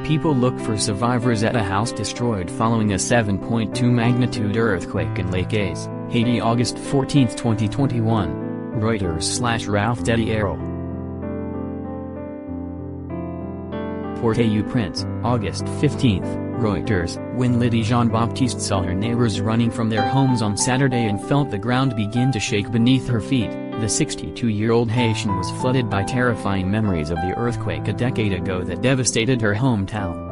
People look for survivors at a house destroyed following a 7.2 magnitude earthquake in Les Cayes, Haiti August 14, 2021. Reuters/Ralph Tedy Erol. Port-au-Prince, August 15, Reuters. When Lydie Jean-Baptiste saw her neighbors running from their homes on Saturday and felt the ground begin to shake beneath her feet, the 62-year-old Haitian was flooded by terrifying memories of the earthquake a decade ago that devastated her hometown.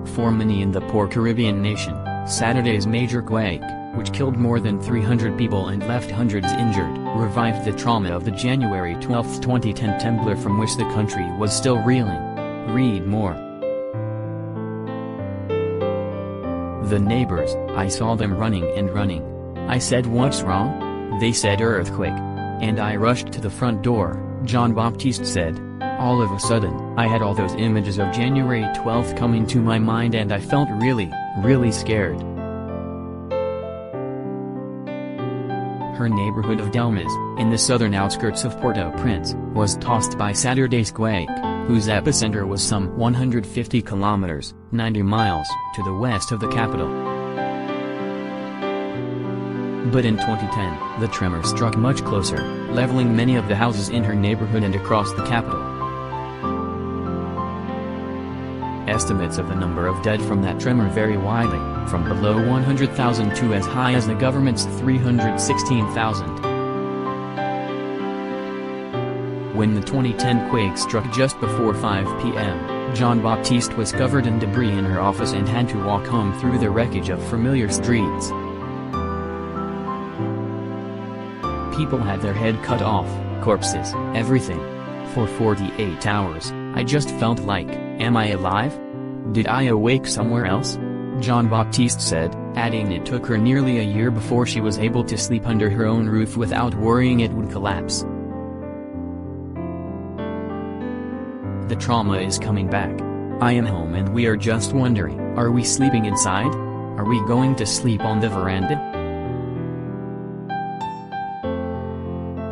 For many in the poor Caribbean nation, Saturday's major quake, which killed more than 300 people and left hundreds injured, revived the trauma of the January 12, 2010 temblor from which the country was still reeling. Read more. The neighbors, I saw them running and running. I said, "What's wrong?" They said, "Earthquake." And I rushed to the front door, Jean-Baptiste said. All of a sudden, I had all those images of January 12 coming to my mind and I felt really scared. Her neighborhood of Delmas, in the southern outskirts of Port-au-Prince, was tossed by Saturday's quake, whose epicenter was some 150 kilometers, 90 miles, to the west of the capital. But in 2010, the tremor struck much closer, leveling many of the houses in her neighborhood and across the capital. Estimates of the number of dead from that tremor vary widely, from below 100,000 to as high as the government's 316,000. When the 2010 quake struck just before 5 p.m., Jean-Baptiste was covered in debris in her office and had to walk home through the wreckage of familiar streets. People had their head cut off, corpses, everything. For 48 hours, I just felt like, am I alive? Did I awake somewhere else? Jean-Baptiste said, adding it took her nearly a year before she was able to sleep under her own roof without worrying it would collapse. The trauma is coming back. I am home and we are just wondering, are we sleeping inside? Are we going to sleep on the veranda?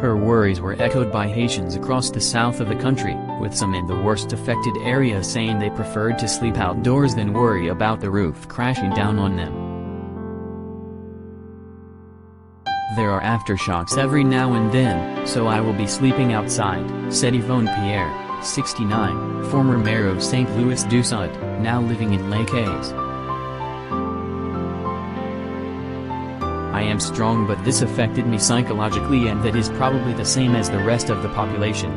Her worries were echoed by Haitians across the south of the country, with some in the worst affected areas saying they preferred to sleep outdoors than worry about the roof crashing down on them. There are aftershocks every now and then, so I will be sleeping outside, said Yvonne Pierre, 69, former mayor of St. Louis du Sud, now living in Les Cayes. I am strong, but this affected me psychologically, and that is probably the same as the rest of the population.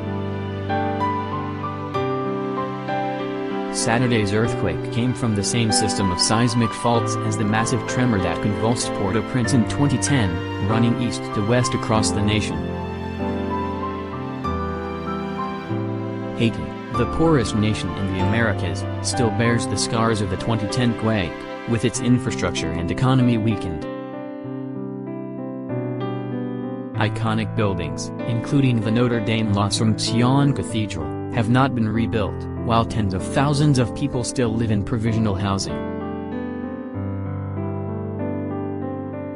Saturday's earthquake came from the same system of seismic faults as the massive tremor that convulsed Port-au-Prince in 2010, running east to west across the nation. Haiti, the poorest nation in the Americas, still bears the scars of the 2010 quake, with its infrastructure and economy weakened. Iconic buildings, including the Notre Dame l'Assomption Cathedral, have not been rebuilt, while tens of thousands of people still live in provisional housing.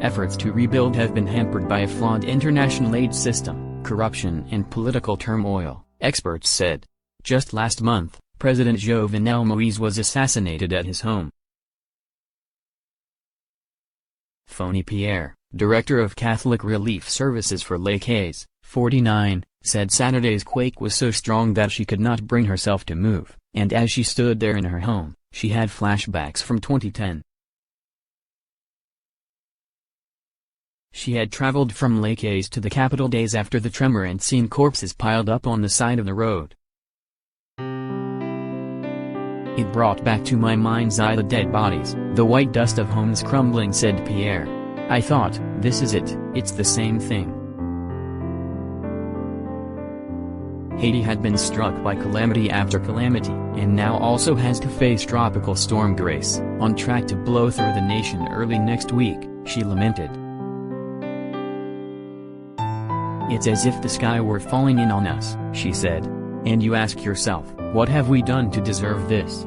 Efforts to rebuild have been hampered by a flawed international aid system, corruption and political turmoil, experts said. Just last month, President Jovenel Moïse was assassinated at his home. Phony Pierre, director of Catholic Relief Services for Les Cayes, 49, said Saturday's quake was so strong that she could not bring herself to move, and as she stood there in her home, she had flashbacks from 2010. She had traveled from Les Cayes to the capital days after the tremor and seen corpses piled up on the side of the road. It brought back to my mind's eye the dead bodies, the white dust of homes crumbling, said Pierre. I thought, this is it, it's the same thing. Haiti had been struck by calamity after calamity, and now also has to face Tropical Storm Grace, on track to blow through the nation early next week, she lamented. It's as if the sky were falling in on us, she said. And you ask yourself, what have we done to deserve this?